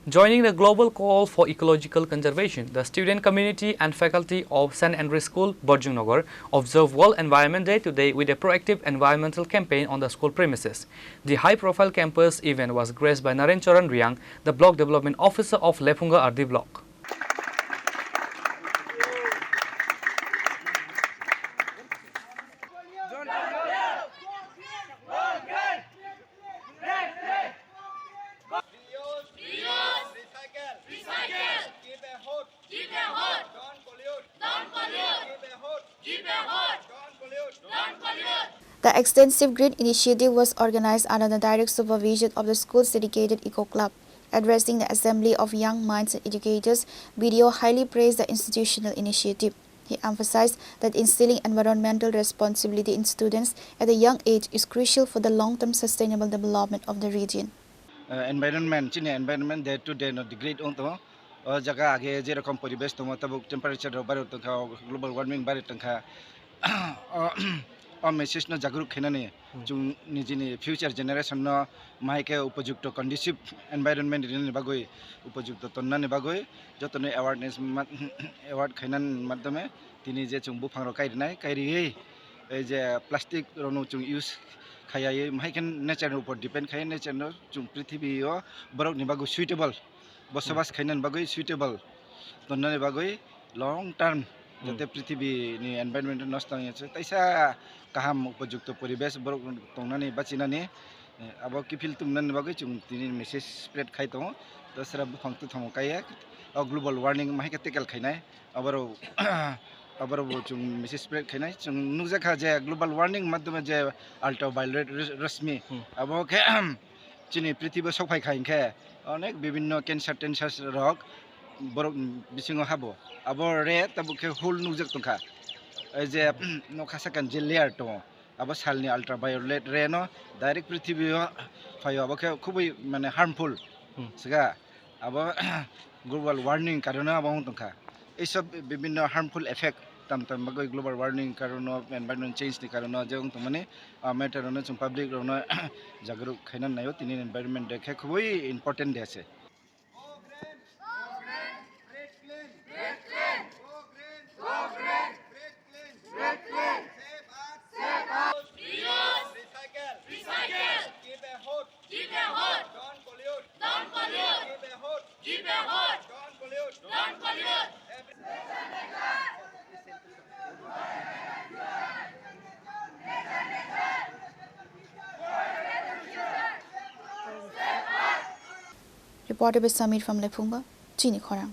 Joining the global call for ecological conservation, the student community and faculty of St. Andrews School, Borjungnagar, observed World Environment Day today with a proactive environmental campaign on the school premises. The high-profile campus event was graced by Naren Charan Riang, the Block Development Officer of Lepunga Ardi Block. The extensive green initiative was organized under the direct supervision of the school's dedicated Eco Club. Addressing the assembly of young minds and educators, BDO highly praised the institutional initiative. He emphasized that instilling environmental responsibility in students at a young age is crucial for the long-term sustainable development of the region. Environment day to day no degrade on to jaga age je rokom poribesh to tabuk temperature baru tangka global warming baru tangka message no jagruk khainani chung nijini future generation no maike upajukto conducive environment ni bagoi upajukto tonnani bagoi jotone awareness award khainan madame tini je chung bufang ro kairnai kairi ei je plastic ronu chung use khayai mahaiken nature upor depend khai nature no chung prithibi o borok ni bagoi suitable bosabas khainan bagoi suitable tonnani bagoi long term jate prithibi ni environment nasta yache taisa kaham upajukto poribesh borok tongnani bachinani abo kifil tumnani bagoi chung tini message spread khai tong dasra bufang tu thong kaya global warming mahaike tackle khainai abaro abaro chung message spread khainai chung nukjakha je global warming madhyame je ultraviolet rashmi abo ke chini prithibi sokphai khainke onek bibhinno cancer rok borok bisingo habo abo re tabuke hul nukjak tongkha je nokhasakan je layer to abo salni ultraviolet ray no direct prithibi phayo abo ke khubai mane harmful siga abo global warming karone abo tongkha ei sob bibhinno harmful effect tam bagoi global warming karono environment change ni karono je tongmani matter no chung public no jagruk khainan nayo tini environment dekhe khubai important de ase. Reported by Samir from Lepunga, Chini Khorang.